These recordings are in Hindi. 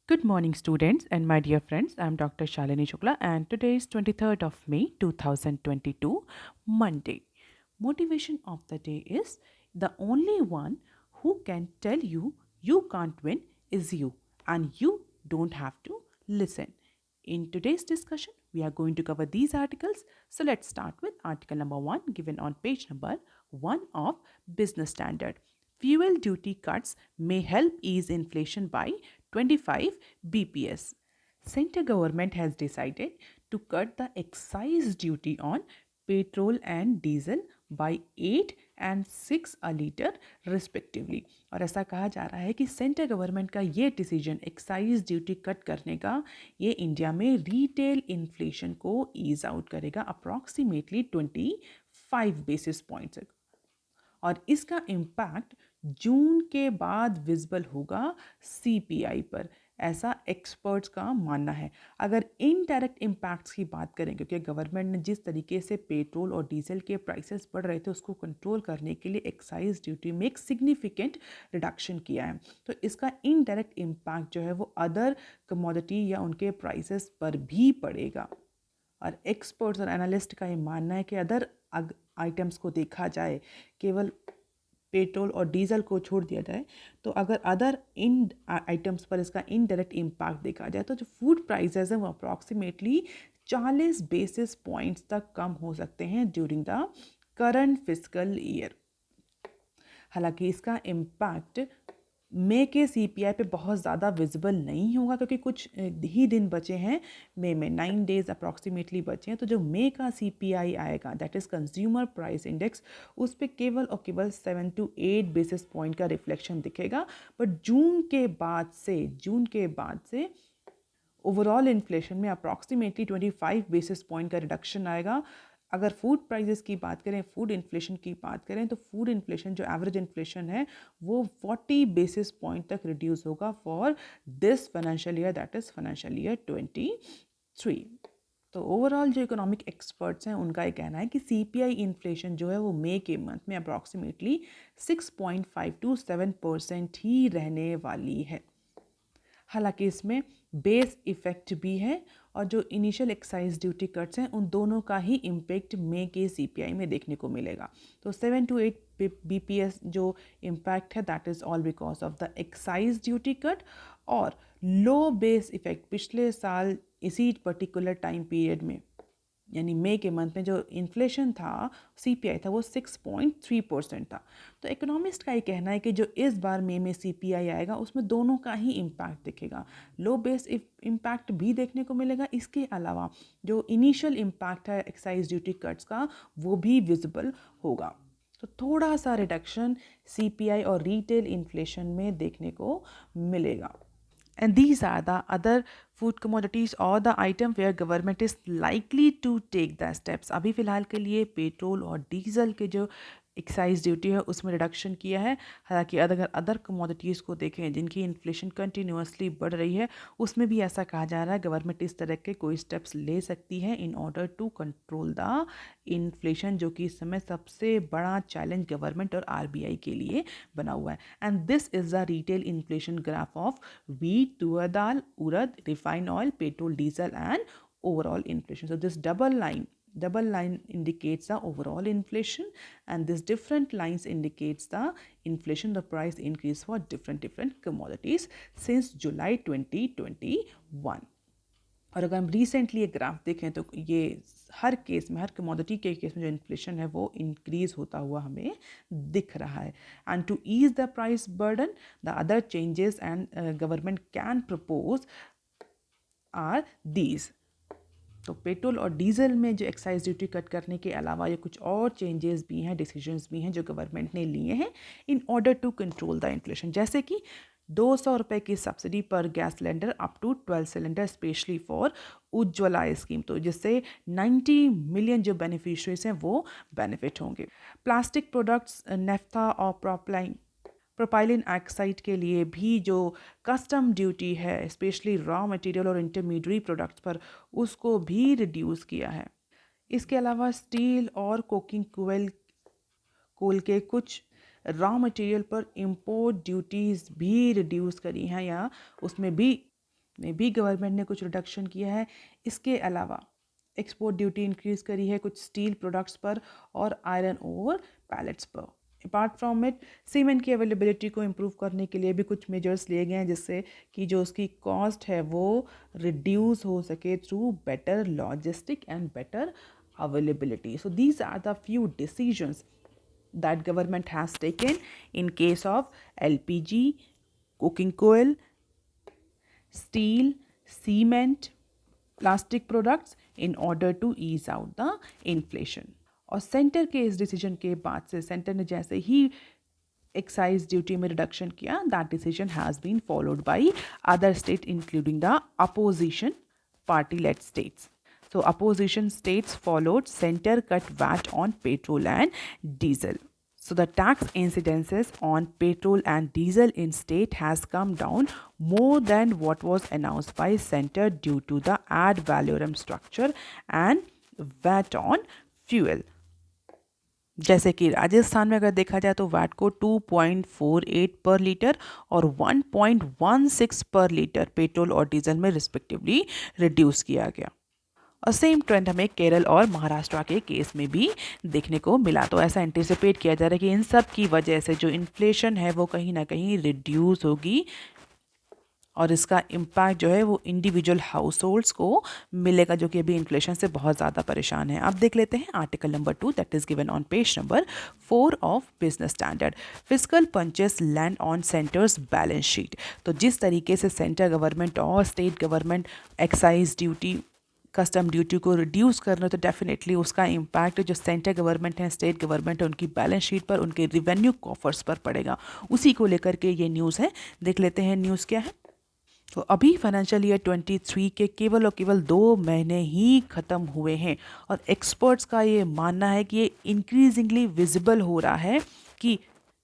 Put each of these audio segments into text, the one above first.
Good morning, students, and my dear friends. I'm Dr. Shalini Shukla, and today is 23rd of May 2022, Monday. Motivation of the day is the only one who can tell you you can't win is you, and you don't have to listen. In today's discussion, we are going to cover these articles. So let's start with article number 1 given on page number 1 of Business Standard. Fuel duty cuts may help ease inflation by 25 bps. Center government has decided to cut the excise duty on petrol and diesel by 8 and 6 a liter respectively. और ऐसा कहा जा रहा है कि सेंट्रल गवर्नमेंट का ये डिसीजन एक्साइज ड्यूटी कट करने का ये इंडिया में रिटेल इन्फ्लेशन को ईज आउट करेगा अप्रॉक्सीमेटली 25 बेसिस पॉइंट्स। और इसका इम्पैक्ट जून के बाद विजिबल होगा सीपीआई पर, ऐसा एक्सपर्ट्स का मानना है। अगर इनडायरेक्ट इम्पैक्ट्स की बात करें, क्योंकि गवर्नमेंट ने जिस तरीके से पेट्रोल और डीजल के प्राइसेस बढ़ रहे थे उसको कंट्रोल करने के लिए एक्साइज ड्यूटी में एक सिग्निफिकेंट रिडक्शन किया है, तो इसका इनडायरेक्ट इम्पैक्ट जो है वो अदर कमोडिटी या उनके प्राइसेस पर भी पड़ेगा। और एक्सपर्ट्स और एनालिस्ट का ये मानना है कि अदर आइटम्स को देखा जाए, केवल पेट्रोल और डीजल को छोड़ दिया जाए, तो अगर अदर इन आइटम्स पर इसका इनडायरेक्ट इम्पैक्ट देखा जाए तो जो फूड प्राइसेस हैं वो अप्रॉक्सीमेटली 40 बेसिस पॉइंट्स तक कम हो सकते हैं during the current fiscal year. हालांकि इसका इम्पैक्ट मई के सीपीआई पे बहुत ज़्यादा विजिबल नहीं होगा, क्योंकि कुछ ही दिन बचे हैं मई में, 9 डेज अप्रॉक्सीमेटली बचे हैं। तो जो मई का सीपीआई आएगा, that is consumer price index, उस पर केवल और केवल 7 to 8 बेसिस पॉइंट का रिफ्लेक्शन दिखेगा। बट जून के बाद से ओवरऑल इन्फ्लेशन में अप्रॉक्सीमेटली 25 बेसिस पॉइंट का रिडक्शन आएगा। अगर फूड प्राइसेस की बात करें, फूड इन्फ्लेशन की बात करें, तो फूड इन्फ्लेशन जो एवरेज इन्फ्लेशन है वो 40 बेसिस पॉइंट तक रिड्यूस होगा for this financial year, that is financial year 23। तो ओवरऑल जो इकोनॉमिक एक्सपर्ट्स हैं उनका ये कहना है कि सीपीआई इन्फ्लेशन जो है वो मई के मंथ में अप्रॉक्सीमेटली 6.5 to 7% ही रहने वाली है। हालांकि इसमें बेस इफ़ेक्ट भी है और जो इनिशियल एक्साइज ड्यूटी कट्स हैं उन दोनों का ही इम्पैक्ट मई के सीपीआई में देखने को मिलेगा। तो 7 to 8 बीपीएस जो इम्पैक्ट है that is all because of the excise duty cut और लो बेस इफ़ेक्ट पिछले साल इसी पर्टिकुलर टाइम पीरियड में, यानी मई के मंथ में जो इन्फ्लेशन था, सीपीआई था, वो 6.3% था। तो इकोनॉमिस्ट का ये कहना है कि जो इस बार मई में सीपीआई आएगा उसमें दोनों का ही इम्पैक्ट दिखेगा, लो बेस इम्पैक्ट भी देखने को मिलेगा, इसके अलावा जो इनिशियल इम्पैक्ट है एक्साइज ड्यूटी कट्स का वो भी विजिबल होगा। तो थोड़ा सा रिडक्शन सीपीआई और रिटेल इन्फ्लेशन में देखने को मिलेगा। And these are the other food commodities or the item where government is likely to take the steps. अभी फ़िलहाल के लिए पेट्रोल और डीजल के जो एक्साइज ड्यूटी है उसमें रिडक्शन किया है। हालांकि अगर अदर कमोडिटीज़ को देखें जिनकी इन्फ्लेशन कंटिन्यूसली बढ़ रही है, उसमें भी ऐसा कहा जा रहा है गवर्नमेंट इस तरह के कोई स्टेप्स ले सकती है in order to control the inflation, जो कि इस समय सबसे बड़ा चैलेंज गवर्नमेंट और आरबीआई के लिए बना हुआ है। And this is the retail inflation graph of wheat, तुअर दाल, urad, refined oil, petrol, diesel, and overall inflation. So this double line indicates the overall inflation, and this different lines indicates the inflation, the price increase for different commodities since July 2021. और अगर हम रिसेंटली ये ग्राफ देखें तो ये हर केस में, हर कमोडिटी के केस में जो इन्फ्लेशन है वो इंक्रीज होता हुआ हमें दिख रहा है। And to ease the price burden, the other changes and government can propose are these. तो पेट्रोल और डीजल में जो एक्साइज ड्यूटी कट करने के अलावा ये कुछ और चेंजेस भी हैं, डिसीजंस भी हैं जो गवर्नमेंट ने लिए हैं in order to control the inflation, जैसे कि 200 रुपये की सब्सिडी पर gas cylinder up to 12 cylinder specially for Ujjwala scheme, तो जिससे 90 मिलियन जो बेनिफिशरीज हैं वो बेनिफिट होंगे। प्लास्टिक प्रोडक्ट्स, नेफ्था और प्रोपाइलिन ऑक्साइड के लिए भी जो कस्टम ड्यूटी है स्पेशली रॉ मटेरियल और इंटरमीडिएट प्रोडक्ट्स पर, उसको भी रिड्यूस किया है। इसके अलावा स्टील और कोकिंग कोल के कुछ रॉ मटेरियल पर इंपोर्ट ड्यूटीज़ भी रिड्यूस करी हैं या उसमें भी में भी गवर्नमेंट ने कुछ रिडक्शन किया है। इसके अलावा एक्सपोर्ट ड्यूटी इंक्रीज करी है कुछ स्टील प्रोडक्ट्स पर और आयरन ओवर पैलेट्स पर। अपार्ट फ्रॉम इट सीमेंट की अवेलेबिलिटी को इम्प्रूव करने के लिए भी कुछ मेजर्स लिए गए हैं जिससे कि जो उसकी कॉस्ट है वो रिड्यूस हो सके through better logistic and better availability. So these are the few decisions that government has taken in case of LPG, cooking coal, steel, cement, plastic products in order to ease out the inflation. और सेंटर के इस डिसीजन के बाद से सेंटर ने जैसे ही एक्साइज ड्यूटी में रिडक्शन किया, that decision has been followed by other state including the opposition party led states. So opposition states followed center cut VAT on petrol and diesel. So the tax incidences on petrol and diesel in state has come down more than what was announced by center due to the ad valorem structure and VAT on fuel. जैसे कि राजस्थान में अगर देखा जाए तो वैट को 2.48 पर लीटर और 1.16 पर लीटर पेट्रोल और डीजल में रिस्पेक्टिवली रिड्यूस किया गया। और सेम ट्रेंड हमें केरल और महाराष्ट्र के केस में भी देखने को मिला। तो ऐसा एंटिसिपेट किया जा रहा है कि इन सब की वजह से जो इन्फ्लेशन है वो कहीं ना कहीं रिड्यूस होगी और इसका इम्पैक्ट जो है वो इंडिविजुअल हाउस होल्ड्स को मिलेगा जो कि अभी इन्फ्लेशन से बहुत ज़्यादा परेशान है। अब देख लेते हैं article number 2 that is given on page number 4 of Business standard. Fiscal punches land on centres balance sheet. तो जिस तरीके से सेंटर गवर्नमेंट और state government excise duty custom duty को रिड्यूस करना तो डेफिनेटली उसका इम्पैक्ट जो सेंटर गवर्नमेंट है स्टेट गवर्नमेंट है उनकी बैलेंस शीट पर उनके रिवेन्यू कॉफर्स पर पड़ेगा। उसी को लेकर के ये न्यूज़ है। देख लेते हैं न्यूज़ क्या है। तो अभी फाइनेंशियल ईयर 23 के केवल और केवल 2 महीने ही ख़त्म हुए हैं और एक्सपर्ट्स का ये मानना है कि ये इंक्रीजिंगली विजिबल हो रहा है कि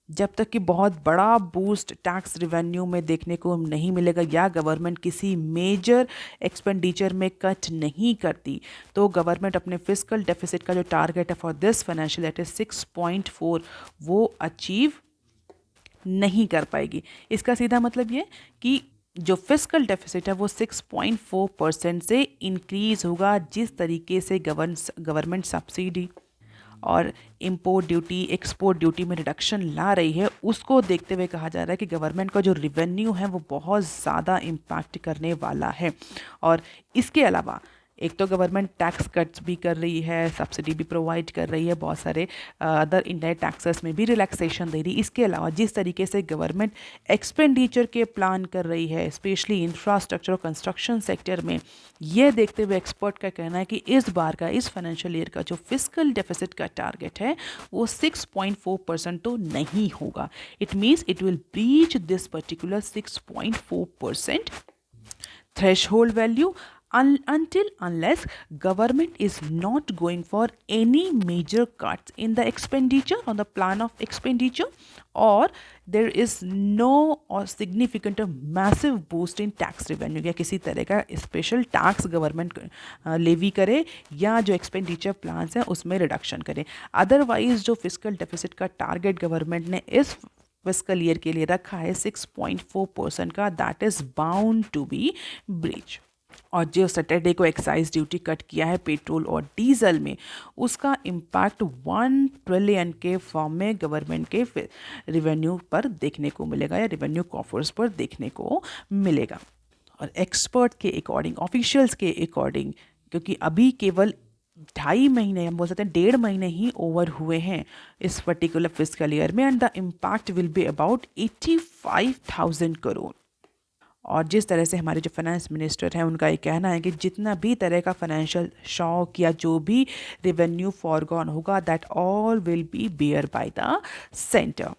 जब तक कि बहुत बड़ा बूस्ट टैक्स रिवेन्यू में देखने को नहीं मिलेगा या गवर्नमेंट किसी मेजर एक्सपेंडिचर में कट नहीं करती तो गवर्नमेंट अपने फिस्कल डेफिसिट का जो टारगेट है फॉर दिस फाइनेंशियल ईयर 6.4 वो अचीव नहीं कर पाएगी। इसका सीधा मतलब ये कि जो फिस्कल डेफिसिट है वो 6.4% से इंक्रीज़ होगा जिस तरीके से गवर्नमेंट सब्सिडी और इंपोर्ट ड्यूटी एक्सपोर्ट ड्यूटी में रिडक्शन ला रही है उसको देखते हुए कहा जा रहा है कि गवर्नमेंट का जो रिवेन्यू है वो बहुत ज़्यादा इम्पैक्ट करने वाला है। और इसके अलावा एक तो गवर्नमेंट टैक्स कट्स भी कर रही है, सब्सिडी भी प्रोवाइड कर रही है, बहुत सारे अदर इनडायरेक्ट टैक्सेस में भी रिलैक्सेशन दे रही है। इसके अलावा जिस तरीके से गवर्नमेंट एक्सपेंडिचर के प्लान कर रही है स्पेशली इंफ्रास्ट्रक्चर और कंस्ट्रक्शन सेक्टर में, यह देखते हुए एक्सपर्ट का कहना है कि इस बार का इस फाइनेंशियल ईयर का जो फिस्कल डेफिसिट का टारगेट है वो 6.4% तो नहीं होगा। It means it will breach this particular 6.4% threshold value until unless government is not going for any major cuts in the expenditure on the plan of expenditure or there is no or significant or massive boost in tax revenue या किसी तरह का स्पेशल टैक्स गवर्नमेंट लेवी करे या जो एक्सपेंडिचर प्लान्स हैं उसमें रिडक्शन करे। अदरवाइज जो फिस्कल डेफिसिट का टारगेट गवर्नमेंट ने इस फिस्कल ईयर के लिए रखा है 6.4% का, that is bound to be breach. और जो सैटरडे को एक्साइज ड्यूटी कट किया है पेट्रोल और डीजल में उसका इम्पैक्ट 1 ट्रिलियन के फॉर्म में गवर्नमेंट के रिवेन्यू पर देखने को मिलेगा या रिवेन्यू कॉफर्स पर देखने को मिलेगा। और एक्सपर्ट के अकॉर्डिंग ऑफिशियल्स के अकॉर्डिंग क्योंकि अभी केवल 2.5 महीने हम बोल सकते हैं 1.5 महीने ही ओवर हुए हैं इस पर्टिकुलर फिस्कल ईयर में and the impact will be about 85,000 crore. और जिस तरह से हमारे जो फाइनेंस मिनिस्टर हैं उनका ये कहना है कि जितना भी तरह का फाइनेंशियल शॉक या जो भी रेवेन्यू फॉरगॉन होगा that all will be bear by the centre.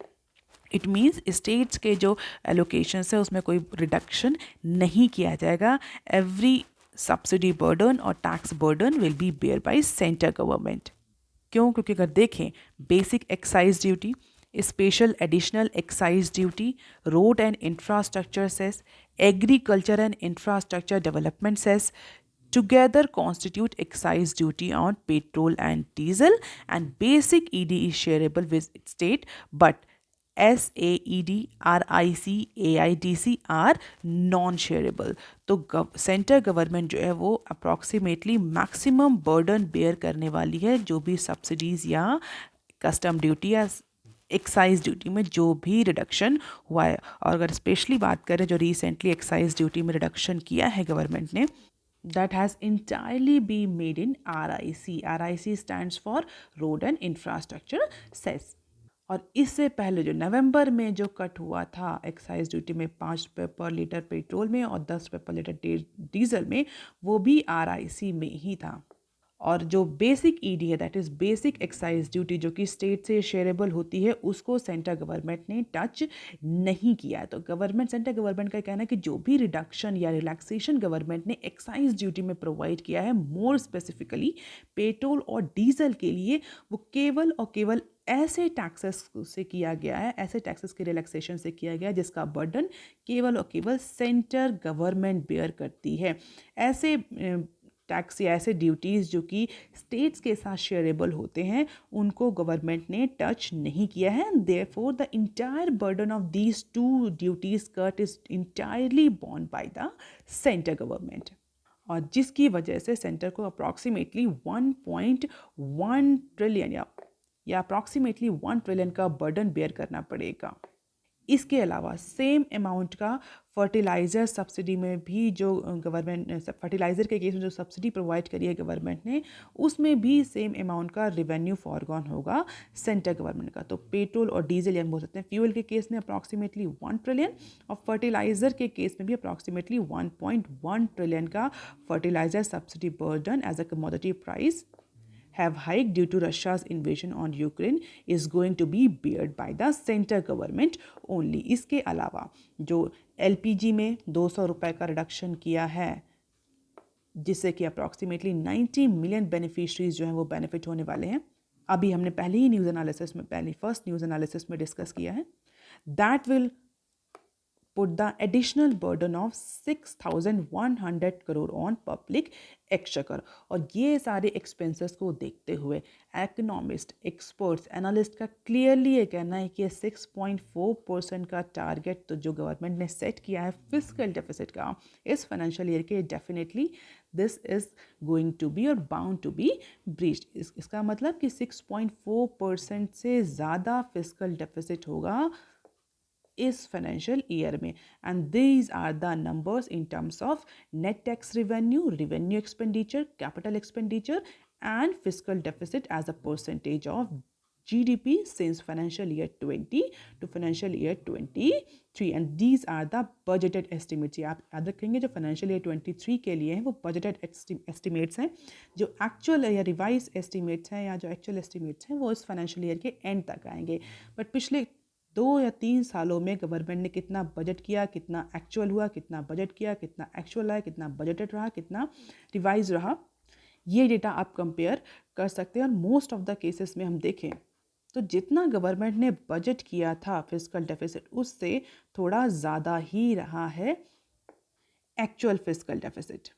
It means states के जो एलोकेशंस है उसमें कोई रिडक्शन नहीं किया जाएगा। एवरी सब्सिडी बर्डन और tax burden will be bear by centre government. क्यों? क्योंकि अगर देखें basic excise duty, special additional excise duty, road and infrastructure cess, agriculture and infrastructure development cess together constitute excise duty on petrol and diesel and basic ED is shareable with state but SAED, RIC, AIDC are non shareable. तो सेंटर गवर्नमेंट जो है वो अप्रॉक्सीमेटली मैक्सिमम बर्डन बेयर करने वाली है जो भी सब्सिडीज़ या कस्टम ड्यूटी या एक्साइज ड्यूटी में जो भी रिडक्शन हुआ है। और अगर स्पेशली बात करें जो रिसेंटली एक्साइज ड्यूटी में रिडक्शन किया है गवर्नमेंट ने, that has entirely been made in RIC. RIC stands for Road and Infrastructure Cess. और इससे पहले जो नवंबर में जो कट हुआ था एक्साइज ड्यूटी में 5 रुपये पर लीटर पेट्रोल में और 10 रुपये पर लीटर डीजल में, वो भी RIC में ही था। और जो बेसिक ईडी है, that is basic excise duty, जो कि स्टेट से शेयरेबल होती है, उसको सेंट्रल गवर्नमेंट ने टच नहीं किया है। तो सेंट्रल गवर्नमेंट का कहना है कि जो भी रिडक्शन या रिलैक्सेशन गवर्नमेंट ने एक्साइज ड्यूटी में प्रोवाइड किया है, मोर स्पेसिफिकली पेट्रोल और डीजल के लिए, वो केवल और केवल ऐसे टैक्सेस से किया गया है, ऐसे टैक्सेस के रिलैक्सेशन से किया गया है जिसका बर्डन केवल और केवल सेंट्रल गवर्नमेंट बेयर करती है। ऐसे टैक्स या ऐसे ड्यूटीज़ जो कि स्टेट्स के साथ शेयरेबल होते हैं, उनको गवर्नमेंट ने टच नहीं किया है। Therefore the entire burden of these two duties cut is entirely born by the central government, और जिसकी वजह से सेंटर को अप्रॉक्सीमेटली 1.1 ट्रिलियन या अप्रॉक्सीमेटली 1 ट्रिलियन का बर्डन बेयर करना पड़ेगा। इसके अलावा सेम अमाउंट का फर्टिलाइज़र सब्सिडी में भी जो गवर्नमेंट फर्टिलाइज़र के केस में जो सब्सिडी प्रोवाइड करी है गवर्नमेंट ने, उसमें भी सेम अमाउंट का रेवेन्यू फॉरगॉन होगा सेंट्रल गवर्नमेंट का। तो पेट्रोल और डीजल या बोल सकते हैं फ्यूल के केस में अप्रॉक्सीमेटली 1 ट्रिलियन, और फर्टिलाइज़र के केस में भी अप्रॉक्सीमेटली 1.1 ट्रिलियन का fertiliser subsidy burden as a commodity price have hiked due to Russia's invasion on Ukraine is going to be bared by the central government only. इसके अलावा जो LPG में 200 रुपये का रिडक्शन किया है, जिससे कि अप्रॉक्सीमेटली 90 मिलियन बेनिफिशरीज जो हैं वो बेनिफिट होने वाले हैं। अभी हमने पहले ही फर्स्ट न्यूज़ एनालिसिस में डिस्कस किया है। That will put the additional burden of 6,100 crore on public exchequer। और ये सारे एक्सपेंसेस को देखते हुए इकोनॉमिस्ट, एक्सपर्ट्स, एनालिस्ट का क्लियरली ये कहना है कि 6.4% का टारगेट तो जो गवर्नमेंट ने सेट किया है फिस्कल डेफिसिट का इस फाइनेंशियल ईयर के, definitely this is going to be और बाउंड टू बी ब्रीच्ड। इसका मतलब कि 6.4% से ज़्यादा फिस्कल डेफिसिट होगा इस फाइनेंशियल ईयर में। And these are the numbers in terms of net tax revenue, revenue expenditure, capital expenditure and fiscal deficit as a percentage of GDP since financial year 20 to financial year 23, and these are the budgeted estimates। आप याद रखेंगे जो financial year 23 के लिए हैं वो budgeted estimates हैं, जो actual या revised estimates हैं या जो actual estimates हैं वो इस financial year के end तक आएंगे। बट पिछले 2 या 3 सालों में गवर्नमेंट ने कितना बजट किया, कितना एक्चुअल हुआ, कितना बजट किया, कितना एक्चुअल आया, कितना बजटेड रहा, कितना रिवाइज रहा, ये डेटा आप कंपेयर कर सकते हैं। और मोस्ट ऑफ द केसेस में हम देखें तो जितना गवर्नमेंट ने बजट किया था फिस्कल डेफिसिट, उससे थोड़ा ज़्यादा ही रहा है एक्चुअल फिस्कल डेफिसिट।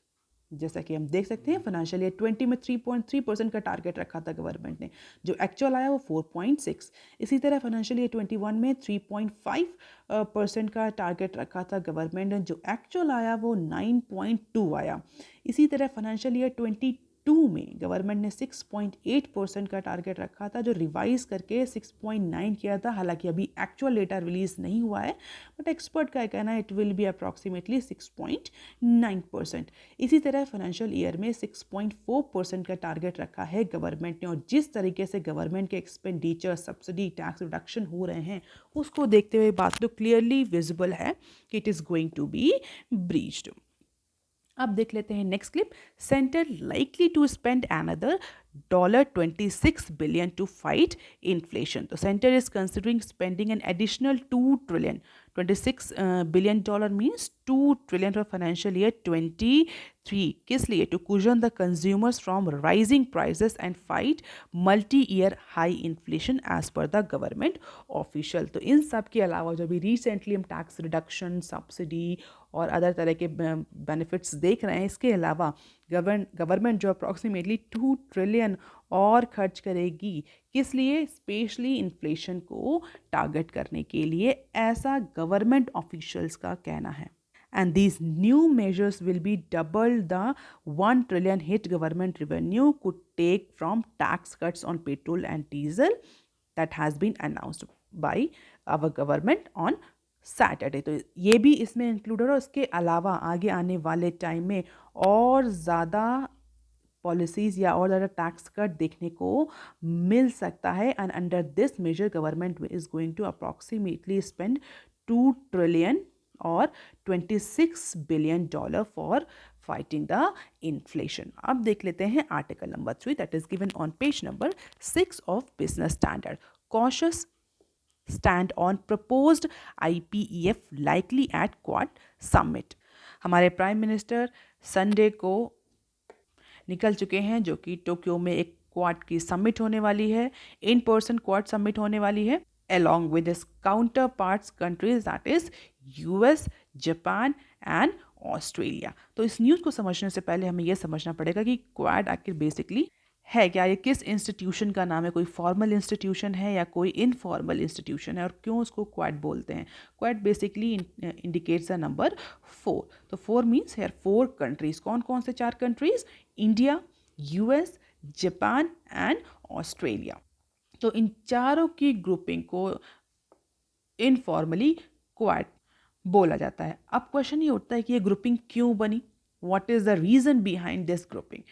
जैसा कि हम देख सकते हैं फाइनेंशियल ईयर 20 में 3.3% का टारगेट रखा था गवर्नमेंट ने, जो एक्चुअल आया वो 4.6। इसी तरह फाइनेंशियल ईयर 21 में 3.5% का टारगेट रखा था गवर्नमेंट ने, जो एक्चुअल आया वो 9.2 आया। इसी तरह फाइनेंशियल ईयर 22 में गवर्नमेंट ने 6.8% का टारगेट रखा था, जो रिवाइज करके 6.9 किया था। हालांकि अभी एक्चुअल डेटा रिलीज नहीं हुआ है, बट एक्सपर्ट का कहना है इट विल बी अप्रॉक्सीमेटली 6.9%। इसी तरह फाइनेंशियल ईयर में 6.4% का टारगेट रखा है गवर्नमेंट ने, और जिस तरीके से गवर्नमेंट के एक्सपेंडिचर, सब्सिडी, टैक्स रिडक्शन हो रहे हैं, उसको देखते हुए बात तो क्लियरली विजिबल है कि it is going to be breached. अब देख लेते हैं next clip. Centre likely to spend another $26 billion to fight inflation। तो centre is considering spending an additional 2 trillion. $26 billion means 2 trillion for financial year 23। किस लिए? To cushion the consumers from rising prices and fight multi year high inflation as per the government official. तो इन सब के अलावा जो भी रिसेंटली हम टैक्स रिडक्शन, सब्सिडी और अदर तरह के बेनिफिट्स देख रहे हैं, इसके अलावा गवर्नमेंट जो अप्रॉक्सीमेटली 2 ट्रिलियन और खर्च करेगी। किस लिए? स्पेशली इन्फ्लेशन को टारगेट करने के लिए, ऐसा गवर्नमेंट ऑफिशियल्स का कहना है। And these new measures will be double the 1 trillion hit government revenue could take from tax cuts on petrol and diesel that has been announced by our government on Saturday. तो ये भी इसमें इंक्लूड है और उसके अलावा आगे आने वाले टाइम में और ज़्यादा पॉलिसीज़ या और ज़्यादा टैक्स कट देखने को मिल सकता है। And under this measure government is going to approximately spend 2 trillion और $26 billion for fighting the inflation. अब देख लेते हैं article number 3 that is given on page number 6 of Business Standard. Cautious stand on proposed IPEF likely at Quad Summit। हमारे प्राइम मिनिस्टर संडे को निकल चुके हैं, जो कि टोक्यो में एक क्वाड की समिट होने वाली है, इन पर्सन क्वाड समिट होने वाली है, along with its counterparts countries that is US, Japan and Australia. तो इस न्यूज़ को समझने से पहले हमें यह समझना पड़ेगा कि क्वाड आखिर बेसिकली है क्या, ये किस इंस्टीट्यूशन का नाम है, कोई फॉर्मल इंस्टीट्यूशन है या कोई इनफॉर्मल इंस्टीट्यूशन है, और क्यों उसको क्वाड बोलते हैं। Quad basically indicates the number 4। तो 4 मीन्स हेयर 4 कंट्रीज। कौन कौन से 4 countries? India, US, Japan and Australia. तो इन चारों की ग्रुपिंग को इनफॉर्मली क्वाड बोला जाता है। अब क्वेश्चन ये उठता है कि ये ग्रुपिंग क्यों बनी, what is the reason behind this grouping.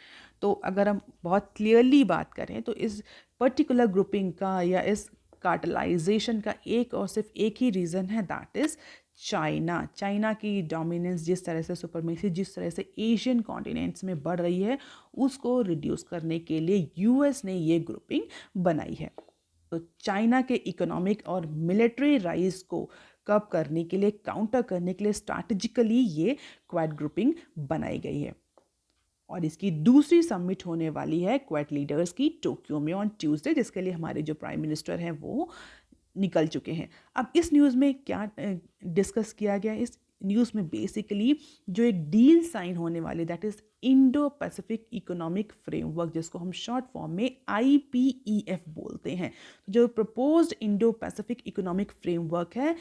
तो अगर हम बहुत क्लियरली बात करें तो इस पर्टिकुलर ग्रुपिंग का या इस कार्टलाइजेशन का एक और सिर्फ एक ही रीज़न है, दैट इज़ चाइना। चाइना की डोमिनेंस जिस तरह से, सुपरमेसी जिस तरह से एशियन कॉन्टिनेंट्स में बढ़ रही है, उसको रिड्यूस करने के लिए यूएस ने ये ग्रुपिंग बनाई है। तो चाइना के इकोनॉमिक और मिलिट्री राइज को कब करने के लिए, काउंटर करने के लिए स्ट्रैटेजिकली ये क्वाड ग्रुपिंग बनाई गई है। और इसकी दूसरी समिट होने वाली है क्वाड लीडर्स की टोक्यो में ऑन ट्यूसडे, जिसके लिए हमारे जो प्राइम मिनिस्टर हैं वो निकल चुके हैं। अब इस न्यूज़ में क्या डिस्कस किया गया? इस न्यूज़ में बेसिकली जो एक डील साइन होने वाली, that is Indo Pacific economic framework, जिसको हम शॉर्ट फॉर्म में IPEF बोलते हैं। तो जो proposed Indo Pacific economic framework है,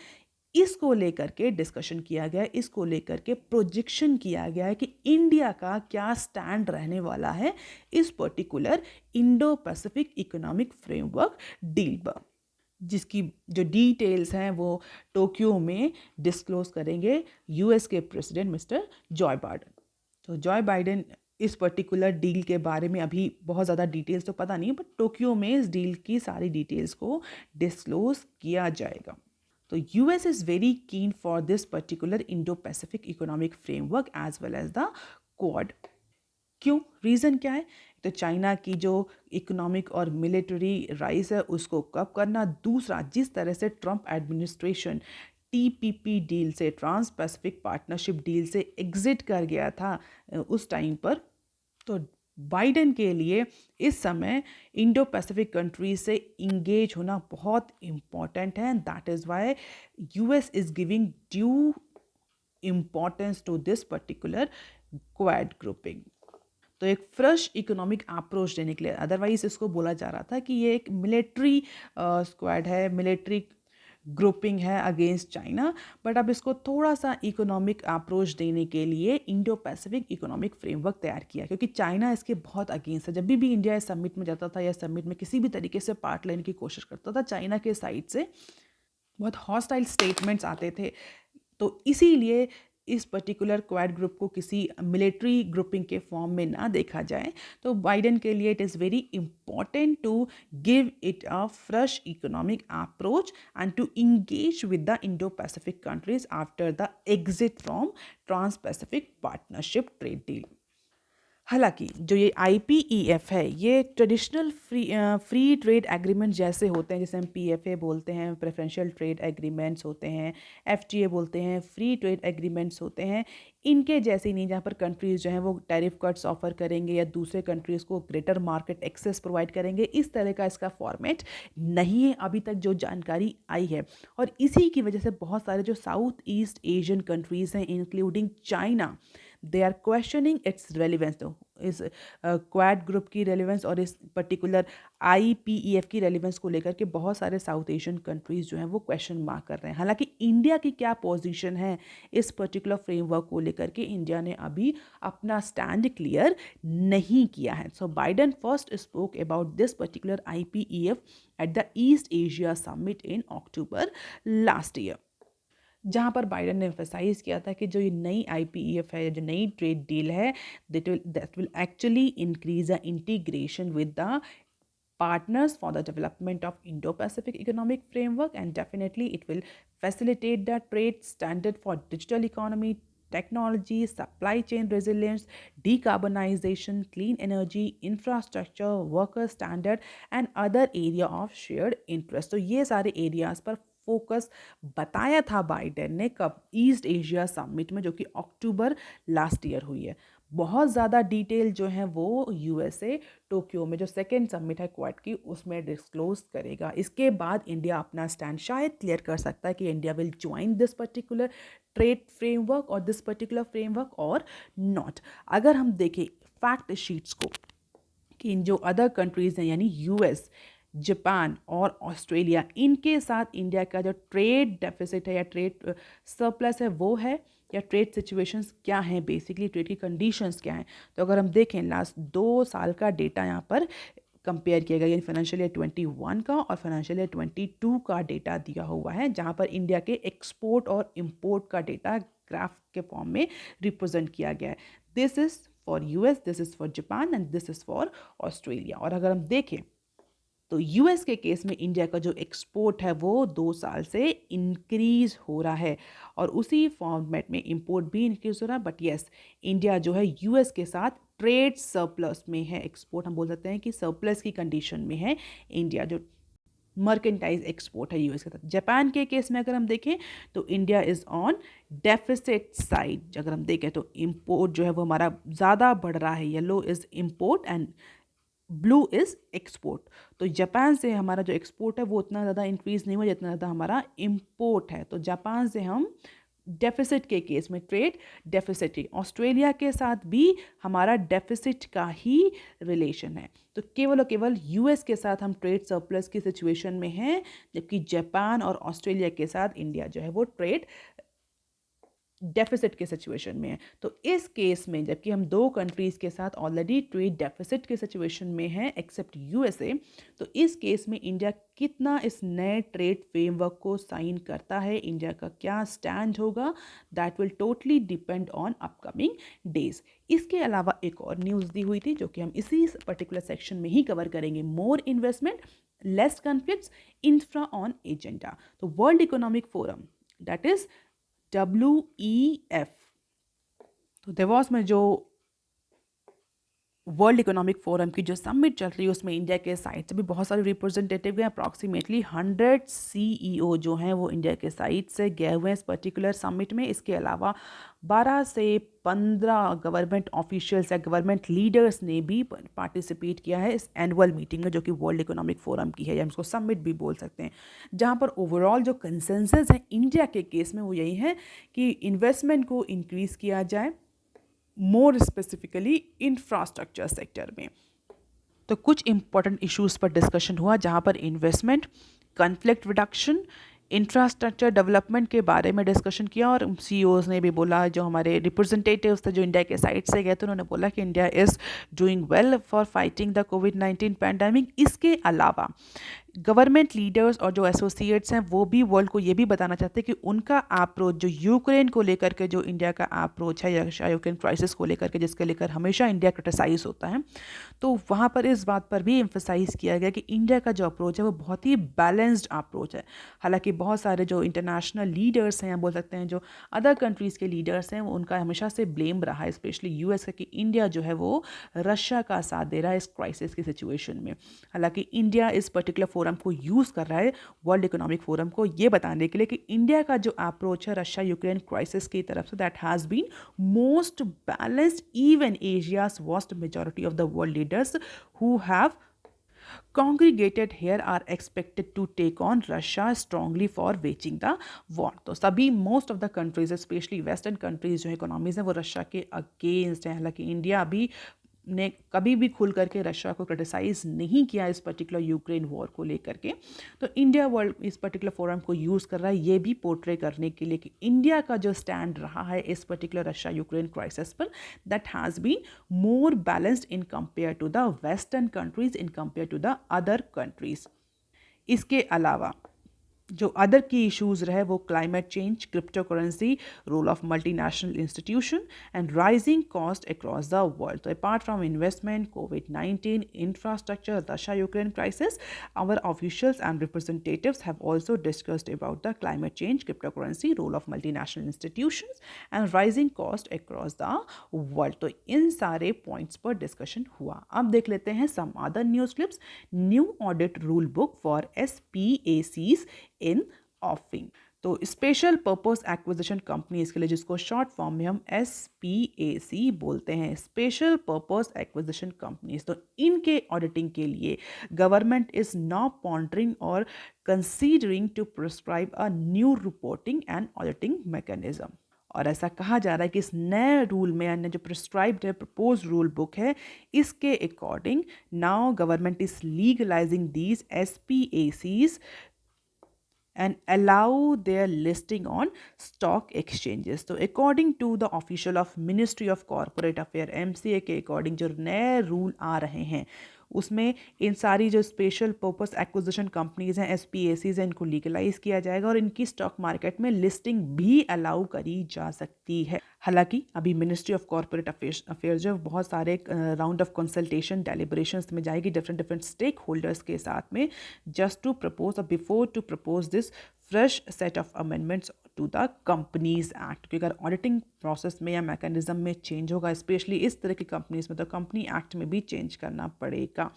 इसको लेकर के डिस्कशन किया गया, इसको लेकर के प्रोजेक्शन किया गया है कि इंडिया का क्या स्टैंड रहने वाला है इस particular Indo Pacific economic framework deal पर, जिसकी जो डिटेल्स हैं वो टोक्यो में डिस्क्लोज करेंगे यूएस के प्रेसिडेंट मिस्टर जॉय बाइडेन। तो जॉय बाइडेन इस पर्टिकुलर डील के बारे में अभी बहुत ज़्यादा डिटेल्स तो पता नहीं है, बट टोक्यो में इस डील की सारी डिटेल्स को डिस्क्लोज किया जाएगा। तो US is very keen for this particular Indo-Pacific economic framework as well as the Quad। क्यों? रीज़न क्या है? तो चाइना की जो इकोनॉमिक और मिलिट्री राइज है उसको कब करना, दूसरा जिस तरह से ट्रंप एडमिनिस्ट्रेशन TPP डील से, ट्रांस पैसिफिक पार्टनरशिप डील से एग्जिट कर गया था उस टाइम पर, तो बाइडेन के लिए इस समय इंडो पैसिफिक कंट्रीज से इंगेज होना बहुत इम्पॉर्टेंट है। That is why US is giving due importance to this particular Quad grouping. तो एक फ्रेश इकोनॉमिक अप्रोच देने के लिए, अदरवाइज इसको बोला जा रहा था कि ये एक मिलिट्री स्क्वाड है, मिलिट्री ग्रुपिंग है अगेंस्ट चाइना, बट अब इसको थोड़ा सा इकोनॉमिक अप्रोच देने के लिए इंडो पैसिफिक इकोनॉमिक फ्रेमवर्क तैयार किया, क्योंकि चाइना इसके बहुत अगेंस्ट है। जब भी इंडिया इस समिट में जाता था या समिट में किसी भी तरीके से पार्ट लेने की कोशिश करता था, चाइना के साइड से बहुत हॉस्टाइल स्टेटमेंट्स आते थे। तो इसीलिए इस पर्टिकुलर क्वाड ग्रुप को किसी मिलिट्री ग्रुपिंग के फॉर्म में ना देखा जाए। तो बाइडेन के लिए it is very important to give it a fresh economic approach and to engage with the Indo Pacific countries after the exit from Trans Pacific Partnership trade deal. हालांकि जो ये IPEF है, ये ट्रेडिशनल फ्री ट्रेड एग्रीमेंट जैसे होते हैं, जैसे हम PFA बोलते हैं, प्रेफरेंशियल ट्रेड एग्रीमेंट्स होते हैं, FTA बोलते हैं, फ्री ट्रेड एग्रीमेंट्स होते हैं, इनके जैसे नहीं, जहाँ पर कंट्रीज़ जो हैं वो टैरिफ कट्स ऑफर करेंगे या दूसरे कंट्रीज़ को ग्रेटर मार्केट एक्सेस प्रोवाइड करेंगे। इस तरह का इसका फॉर्मेट नहीं है अभी तक जो जानकारी आई है, और इसी की वजह से बहुत सारे जो साउथ ईस्ट एशियन कंट्रीज़ हैं including China, they are questioning its relevance, तो इस क्वाड ग्रुप की रेलिवेंस और इस पर्टिकुलर IPEF की रेलिवेंस को लेकर के बहुत सारे साउथ एशियन कंट्रीज जो हैं वो क्वेश्चन मार्क कर रहे हैं। हालांकि इंडिया की क्या पोजीशन है इस पर्टिकुलर फ्रेमवर्क को लेकर के, इंडिया ने अभी अपना स्टैंड क्लियर नहीं किया है। So Biden first spoke about this particular IPEF at the East Asia summit in October last year, जहाँ पर बाइडेन ने एम्फेसाइज किया था कि जो ये नई IPEF है, जो नई ट्रेड डील है, that will actually increase the integration with the partners for the development of Indo-Pacific Economic Framework, and definitely it will facilitate the trade standard for digital economy, technology, supply chain resilience, decarbonization, clean energy, infrastructure, worker standard and other area of shared interest. तो ये सारे एरियाज पर फोकस बताया था बाइडेन ने कब, ईस्ट एशिया समिट में, जो कि अक्टूबर लास्ट ईयर हुई है। बहुत ज़्यादा डिटेल जो है वो USA टोक्यो में जो सेकेंड समिट है क्वाड की उसमें डिस्क्लोज करेगा। इसके बाद इंडिया अपना स्टैंड शायद क्लियर कर सकता है कि India will join this particular trade framework और दिस पर्टिकुलर फ्रेमवर्क और नॉट। अगर हम देखें फैक्ट शीट्स को कि इन जो अदर कंट्रीज़ हैं यानी US, जापान और ऑस्ट्रेलिया, इनके साथ इंडिया का जो ट्रेड डेफिसिट है या ट्रेड सरप्लस है वो है, या ट्रेड सिचुएशंस क्या हैं, बेसिकली ट्रेड की कंडीशंस क्या हैं। तो अगर हम देखें लास्ट 2 साल का डेटा यहाँ पर कंपेयर किया गया, यानी फाइनेंशियल ईयर 21 का और फाइनेंशियल ईयर 22 का डेटा दिया हुआ है, जहाँ पर इंडिया के एक्सपोर्ट और इम्पोर्ट का डेटा ग्राफ के फॉर्म में रिप्रेजेंट किया गया है। This is for US, this is for Japan and this is for Australia. और अगर हम देखें तो US के केस में इंडिया का जो एक्सपोर्ट है वो 2 साल से इंक्रीज हो रहा है और उसी फॉर्मेट में इंपोर्ट भी इंक्रीज हो रहा है। बट यस, इंडिया जो है US के साथ ट्रेड सरप्लस में है, एक्सपोर्ट हम बोल सकते हैं कि सरप्लस की कंडीशन में है इंडिया, जो मर्केंटाइज एक्सपोर्ट है US के साथ। जापान के केस में अगर हम देखें तो India is on deficit side. अगर हम देखें तो इंपोर्ट जो है वो हमारा ज़्यादा बढ़ रहा है, yellow is import and blue is export. तो जापान से हमारा जो एक्सपोर्ट है वो उतना ज़्यादा इंक्रीज़ नहीं हुआ जितना ज़्यादा हमारा इम्पोर्ट है। तो जापान से हम डेफिसिट के केस में ट्रेड डेफिसिट ही, ऑस्ट्रेलिया के साथ भी हमारा डेफिसिट का ही रिलेशन है। तो केवल और केवल US के साथ हम ट्रेड सरप्लस की सिचुएशन में हैं, जबकि जापान और ऑस्ट्रेलिया के साथ इंडिया जो है वो ट्रेड डेफिसिट के सिचुएशन में है। तो इस केस में जबकि हम 2 कंट्रीज़ के साथ ऑलरेडी ट्रेड डेफिसिट के सिचुएशन में हैं एक्सेप्ट USA, तो इस केस में इंडिया कितना इस नए ट्रेड फ्रेमवर्क को साइन करता है, इंडिया का क्या स्टैंड होगा, that will totally depend on upcoming days. इसके अलावा एक और न्यूज़ दी हुई थी जो कि हम इसी पर्टिकुलर सेक्शन में ही कवर करेंगे, more investment less conflicts, infra on agenda. तो world economic forum that is WEF, तो देवोस में जो वर्ल्ड इकोनॉमिक फोरम की जो समिट चल रही है उसमें इंडिया के साइड से भी बहुत सारे रिप्रेजेंटेटिव हैं। अप्रॉक्सीमेटली 100 CEO जो हैं वो इंडिया के साइड से गए हुए हैं इस पर्टिकुलर समिट में। इसके अलावा 12 से 15 गवर्नमेंट ऑफिशियल्स या गवर्नमेंट लीडर्स ने भी पार्टिसिपेट किया है इस एनुअल मीटिंग में, जो कि वर्ल्ड इकोनॉमिक फोरम की है, या हम इसको समिट भी बोल सकते हैं, जहाँ पर ओवरऑल जो कंसेंसस है इंडिया के केस में वो यही है कि इन्वेस्टमेंट को इंक्रीज़ किया जाए, मोर स्पेसिफिकली इंफ्रास्ट्रक्चर सेक्टर में। तो कुछ इंपॉर्टेंट इश्यूज़ पर डिस्कशन हुआ जहाँ पर investment, conflict reduction, infrastructure development के बारे में डिस्कशन किया। और CEOs ने भी बोला, जो हमारे रिप्रेजेंटेटिव्स थे जो इंडिया के साइड से गए थे, उन्होंने बोला कि India is doing well for fighting the COVID-19 pandemic. इसके अलावा गवर्नमेंट लीडर्स और जो एसोसिएट्स हैं वो भी वर्ल्ड को ये भी बताना चाहते हैं कि उनका अप्रोच जो यूक्रेन को लेकर के, जो इंडिया का अप्रोच है या यूक्रेन क्राइसिस को लेकर के, जिसके लेकर हमेशा इंडिया क्रिटिसाइज होता है, तो वहाँ पर इस बात पर भी एम्फेसाइज किया गया कि इंडिया का जो अप्रोच है वो बहुत ही बैलेंस्ड अप्रोच है। हालांकि बहुत सारे जो इंटरनेशनल लीडर्स हैं, या बोल सकते हैं जो अदर कंट्रीज़ के लीडर्स हैं, वो उनका हमेशा से ब्लेम रहा है, स्पेशली US का, कि इंडिया जो है वो रशिया का साथ दे रहा है इस क्राइसिस की सिचुएशन में। हालांकि इंडिया इस पर्टिकुलर फोरम को यूज़ कर रहा है, वर्ल्ड इकोनॉमिक फोरम को, ये बताने के लिए कि इंडिया का जो अप्रोच है रशिया यूक्रेन क्राइसिस की तरफ से, that has been most balanced, even Asia's vast majority of the world leaders who have congregated here are expected to take on Russia strongly for waging the war. तो सभी most of the countries specially western countries जो इकोनॉमीज हैं वो रशिया के अगेंस्ट हैं। हालांकि इंडिया अभी ने कभी भी खुल करके रशिया को क्रिटिसाइज़ नहीं किया इस पर्टिकुलर यूक्रेन वॉर को लेकर के। तो इंडिया वर्ल्ड इस पर्टिकुलर फोरम को यूज़ कर रहा है ये भी पोर्ट्रे करने के लिए कि इंडिया का जो स्टैंड रहा है इस पर्टिकुलर रशिया यूक्रेन क्राइसिस पर, that has been more balanced in compare to the western countries, in compare to the other countries. इसके अलावा जो अदर की इश्यूज रहे वो climate change, crypto currency, role of multinational institution and rising cost across the world. तो अपार्ट फ्रॉम इन्वेस्टमेंट, कोविड-19, infrastructure, Russia Ukraine crisis, our officials and representatives have also discussed about the climate change, crypto currency, role of multinational institutions and rising cost across the world. तो इन सारे पॉइंट्स पर डिस्कशन हुआ। अब देख लेते हैं some other news clips. New audit rule book for SPACs in offing. तो स्पेशल पर्पस एक्विजिशन कंपनीज के लिए, जिसको शॉर्ट फॉर्म में हम SPAC बोलते हैं, स्पेशल पर्पस एक्विजिशन कंपनीज, तो इनके ऑडिटिंग के लिए गवर्नमेंट इज नाउ पॉन्डरिंग और considering to prescribe a new reporting and auditing mechanism. और ऐसा कहा जा रहा है कि इस नए रूल में, यानी जो प्रिस्क्राइब्ड है प्रपोज रूल बुक है, इसके according now government is legalising these SPACs and allow their listing on stock exchanges। तो according to the official of Ministry of Corporate Affairs MCA के according जो नए रूल आ रहे हैं उसमें इन सारी जो स्पेशल पर्पस एक्विजिशन कंपनीज हैं SPACs हैं, इनको लीगलाइज किया जाएगा और इनकी स्टॉक मार्केट में लिस्टिंग भी अलाउ करी जा सकती है। हालांकि अभी मिनिस्ट्री ऑफ कॉर्पोरेट अफेयर्स जो बहुत सारे राउंड ऑफ कंसल्टेशन डेलिब्रेशंस में जाएगी डिफरेंट स्टेक होल्डर्स के साथ में, जस्ट टू प्रपोज और before to propose this fresh set of amendments to the Companies Act. क्योंकि अगर ऑडिटिंग प्रोसेस में या मैकेनिज्म में चेंज होगा, स्पेशली इस तरह की कंपनीज में, तो कंपनी एक्ट में भी चेंज करना पड़ेगा।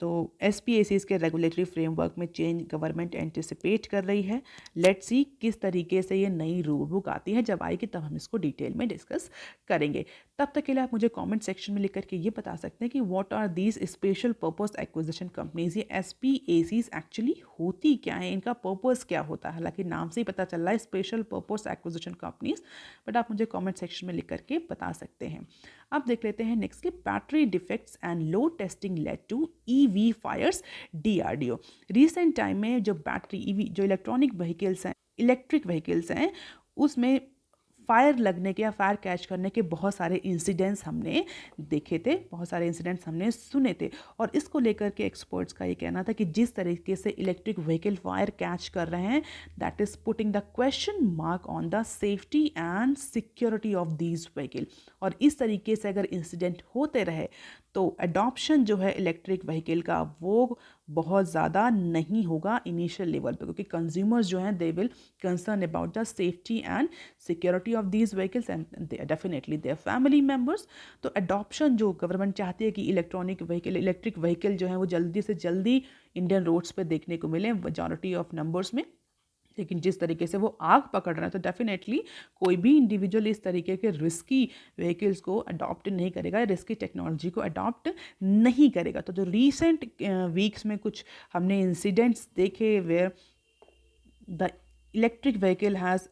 तो SPACs के रेगुलेटरी फ्रेमवर्क में चेंज गवर्नमेंट एंटिसिपेट कर रही है। लेट्स सी किस तरीके से ये नई रूल बुक आती है, जब आएगी तब हम इसको डिटेल में डिस्कस करेंगे। तब तक के लिए आप मुझे कमेंट सेक्शन में लिख करके ये बता सकते हैं कि what are these special purpose acquisition companies. ये SPACs एक्चुअली होती क्या है, इनका पर्पस क्या होता है। हालांकि नाम से ही पता चल रहा है special purpose acquisition companies, but आप मुझे कॉमेंट सेक्शन में लिख करके बता सकते हैं। अब देख लेते हैं नेक्स्ट के battery defects and low testing led to EV fires DRDO। Recent time में जो बैटरी EV जो इलेक्ट्रिक व्हीकल्स हैं उसमें फायर लगने के या फायर कैच करने के बहुत सारे इंसिडेंट्स हमने देखे थे, बहुत सारे इंसिडेंट्स हमने सुने थे। और इसको लेकर के एक्सपर्ट्स का ये कहना था कि जिस तरीके से इलेक्ट्रिक व्हीकल फायर कैच कर रहे हैं, that is putting the question mark on the safety and security of these vehicle. और इस तरीके से अगर इंसिडेंट होते रहे तो अडॉप्शन जो है इलेक्ट्रिक व्हीकल का वो बहुत ज़्यादा नहीं होगा इनिशियल लेवल पे, क्योंकि कंज्यूमर्स जो हैं they will concern about the safety and security of these vehicles and definitely their family members. तो अडॉप्शन जो गवर्नमेंट चाहती है कि इलेक्ट्रिक व्हीकल जो है वो जल्दी से जल्दी इंडियन रोड्स पे देखने को मिले मेजॉरिटी ऑफ नंबर्स में, लेकिन जिस तरीके से वो आग पकड़ रहा है तो डेफिनेटली कोई भी इंडिविजुअल इस तरीके के रिस्की व्हीकल्स को अडॉप्ट नहीं करेगा, रिस्की टेक्नोलॉजी को अडॉप्ट नहीं करेगा। तो जो रीसेंट वीक्स में कुछ हमने इंसिडेंट्स देखे where the electric vehicle has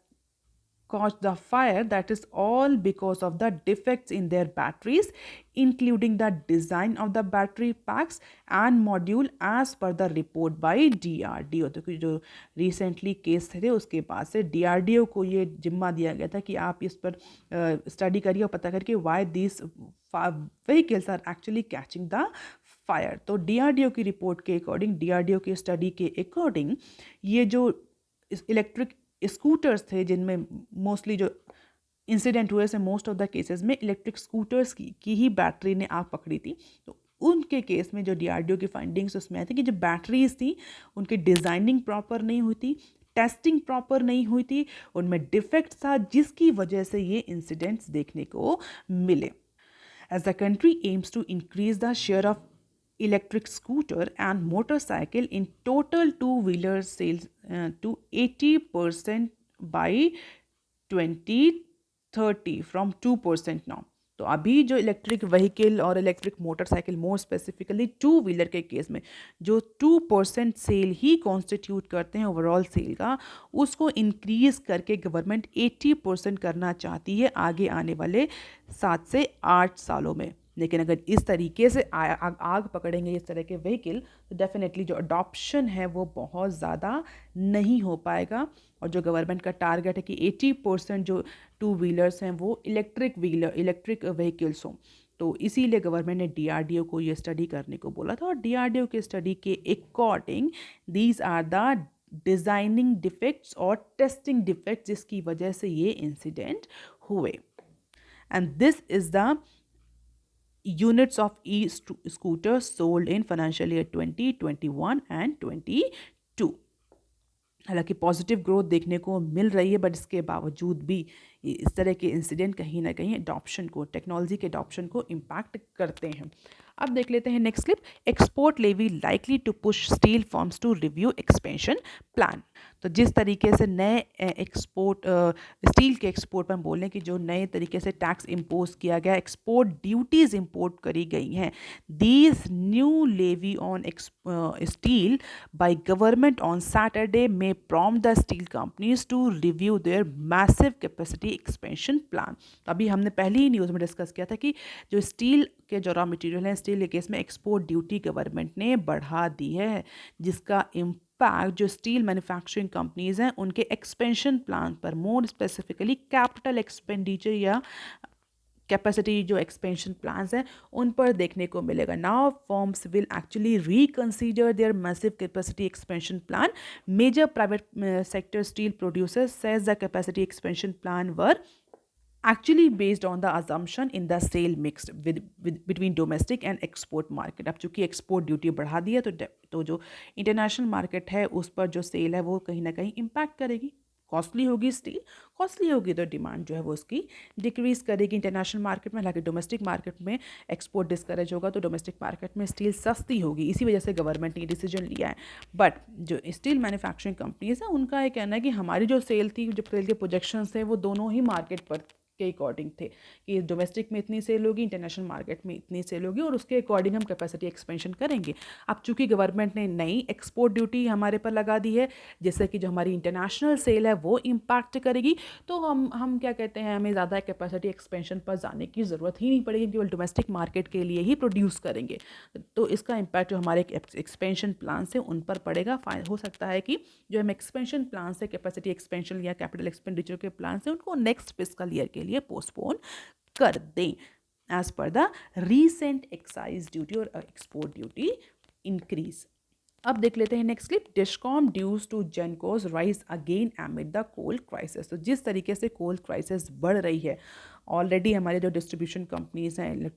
caused the fire, that is all because of the defects in their batteries, including the design of the battery packs and module as per the report by DRDO। तो जो रिसेंटली केस थे उसके बाद से DRDO को ये जिम्मा दिया गया था कि आप इस पर स्टडी करिए और पता करिए why these vehicles are actually catching the fire। तो DRDO की रिपोर्ट के अकॉर्डिंग, DRDO की स्टडी के अकॉर्डिंग, ये जो इलेक्ट्रिक स्कूटर्स थे जिनमें मोस्टली जो इंसिडेंट हुए से मोस्ट ऑफ द केसेस में इलेक्ट्रिक स्कूटर्स की ही बैटरी ने आग पकड़ी थी। तो उनके केस में जो DRDO की फाइंडिंग्स उसमें आई थी कि जो बैटरीज थी उनकी डिज़ाइनिंग प्रॉपर नहीं हुई थी, टेस्टिंग प्रॉपर नहीं हुई थी, उनमें डिफेक्ट था, जिसकी वजह से ये इंसिडेंट्स देखने को मिले। As the country aims to increase the share of electric scooter and motorcycle in total two-wheeler sales to 80% by 2030 from 2% now। तो अभी जो इलेक्ट्रिक व्हीकल और electric motorcycle, more specifically two wheeler के केस में जो 2% सेल ही कॉन्स्टिट्यूट करते हैं ओवरऑल सेल का, उसको इंक्रीज करके गवर्नमेंट 80% करना चाहती है आगे आने वाले 7 से 8 सालों में। लेकिन अगर इस तरीके से आग पकड़ेंगे इस तरह के व्हीकल, तो डेफिनेटली जो अडॉप्शन है वो बहुत ज़्यादा नहीं हो पाएगा। और जो गवर्नमेंट का टारगेट है कि 80% जो टू व्हीलर्स हैं वो इलेक्ट्रिक व्हीकल्स हों, तो इसीलिए गवर्नमेंट ने डीआरडीओ को ये स्टडी करने को बोला था। और डीआरडीओ के स्टडी के according these are the designing defects और टेस्टिंग डिफेक्ट्स जिसकी वजह से ये इंसिडेंट हुए। And this is the units of e-scooters sold in financial year 2021 and 22। हालांकि पॉजिटिव ग्रोथ देखने को मिल रही है, बट इसके बावजूद भी इस तरह के इंसिडेंट कहीं ना कहीं अडॉप्शन को, टेक्नोलॉजी के अडॉप्शन को इम्पैक्ट करते हैं। अब देख लेते हैं next clip. Export levy likely to push steel firms to review expansion plan. तो जिस तरीके से नए स्टील के एक्सपोर्ट पर हम बोलें कि जो नए तरीके से टैक्स इम्पोज किया गया, एक्सपोर्ट ड्यूटीज इम्पोर्ट करी गई हैं, these new levy on steel by government on Saturday में prompt the steel companies to review their massive capacity expansion plan। तो अभी हमने पहली ही न्यूज़ में डिस्कस किया था कि जो स्टील के जो रॉ मटेरियल हैं, स्टील के केस में एक्सपोर्ट ड्यूटी गवर्नमेंट ने बढ़ा दी है, जिसका इम्पैक्ट जो स्टील मैन्युफैक्चरिंग कंपनीज हैं उनके एक्सपेंशन प्लान पर, मोर स्पेसिफिकली कैपिटल एक्सपेंडिचर या कैपेसिटी जो एक्सपेंशन प्लान्स हैं उन पर देखने को मिलेगा। Now firms will actually reconsider their massive capacity expansion plan. Major private sector steel producers says the capacity expansion plan were actually based on the assumption in the sale mix between domestic and export market। अब चूंकि एक्सपोर्ट ड्यूटी बढ़ा दी है तो जो इंटरनेशनल मार्केट है उस पर जो सेल है वो कहीं ना कहीं इम्पैक्ट करेगी। कॉस्टली होगी स्टील, कॉस्टली होगी तो डिमांड जो है वो उसकी डिक्रीज करेगी इंटरनेशनल मार्केट में। हालांकि डोमेस्टिक मार्केट में एक्सपोर्ट डिस्करेज होगा तो डोमेस्टिक मार्केट में स्टील सस्ती होगी, इसी वजह से गवर्नमेंट ने डिसीजन लिया है। बट जो स्टील मैन्युफैक्चरिंग कंपनीज हैं उनका ये कहना है कि हमारी जो सेल थी, जो सेल के प्रोजेक्शंस थे, वो दोनों ही मार्केट पर के अकॉर्डिंग थे कि डोमेस्टिक में इतनी सेल होगी, इंटरनेशनल मार्केट में इतनी सेल होगी, और उसके अकॉर्डिंग हम कैपेसिटी एक्सपेंशन करेंगे। अब चूंकि गवर्नमेंट ने नई एक्सपोर्ट ड्यूटी हमारे पर लगा दी है, जिससे कि जो हमारी इंटरनेशनल सेल है वो इम्पैक्ट करेगी, तो हम क्या कहते हैं, हमें ज़्यादा कैपेसिटी एक्सपेंशन पर जाने की ज़रूरत ही नहीं पड़ेगी, केवल डोमेस्टिक मार्केट के लिए ही प्रोड्यूस करेंगे। तो इसका इम्पैक्ट जो हमारे एक्सपेंशन प्लान से उन पर पड़ेगा। हो सकता है कि जो हम एक्सपेंशन प्लान से, कैपेसिटी एक्सपेंशन या कैपिटल एक्सपेंडिचर के प्लान से, उनको नेक्स्ट फिस्कल ईयर के लिए पोस्टपोन कर दें as per the recent excise duty और एक्सपोर्ट ड्यूटी इंक्रीज। अब देख लेते हैं next clip. Discom dues to gencos rise again amid the coal crisis. तो जिस तरीके से कोल क्राइसिस बढ़ रही है, ऑलरेडी हमारे जो डिस्ट्रीब्यूशन कंपनीज हैं,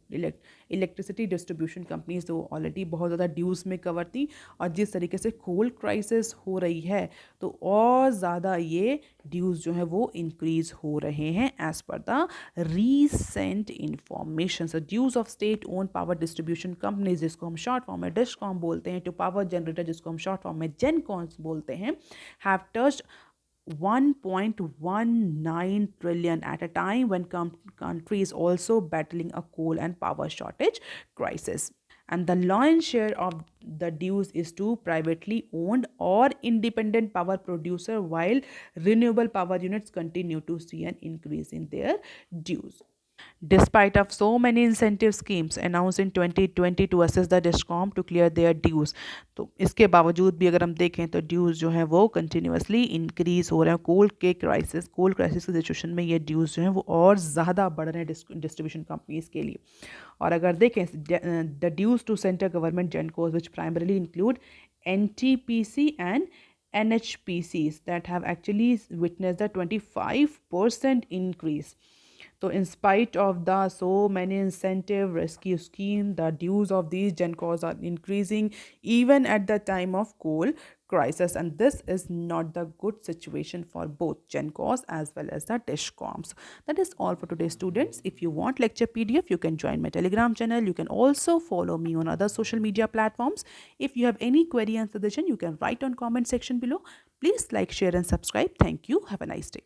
इलेक्ट्रिसिटी डिस्ट्रीब्यूशन कंपनीज, तो ऑलरेडी बहुत ज़्यादा ड्यूज़ में कवर थी, और जिस तरीके से कोल क्राइसिस हो रही है तो और ज़्यादा ये ड्यूज़ जो है वो इंक्रीज़ हो रहे हैं as per the recent information. So dues of state own power distribution companies, जिसको हम शॉर्ट फॉर्म में डिस्कॉम बोलते हैं, टू पावर जनरेटर, जिसको हम शॉर्ट फॉर्म में जेनकॉन्स बोलते हैं, have touched 1.19 trillion at a time when countries also battling a coal and power shortage crisis. And the lion's share of the dues is to privately owned or independent power producer, while renewable power units continue to see an increase in their dues. Despite of so many incentive schemes announced in 2020 to assist the DISCOM to clear their dues, तो इसके बावजूद भी अगर हम देखें तो ड्यूज़ जो हैं वो कंटिन्यूसली इंक्रीज हो रहे हैं। कोल क्राइसिस की सिचुएशन में ये ड्यूज़ जो हैं वो और ज़्यादा बढ़ रहे हैं डिस्ट्रीब्यूशन कंपनीज के लिए। और अगर देखें the dues to central government gencos which primarily include NTPC and NHPCs that have actually witnessed a 25% increase. So in spite of the so many incentive rescue scheme, the dues of these GenCos are increasing even at the time of coal crisis, and this is not the good situation for both GenCos as well as the DISCOMs. That is all for today, students. If you want lecture PDF, you can join my Telegram channel. You can also follow me on other social media platforms. If you have any query and suggestion, you can write on comment section below. Please like, share and subscribe. Thank you. Have a nice day.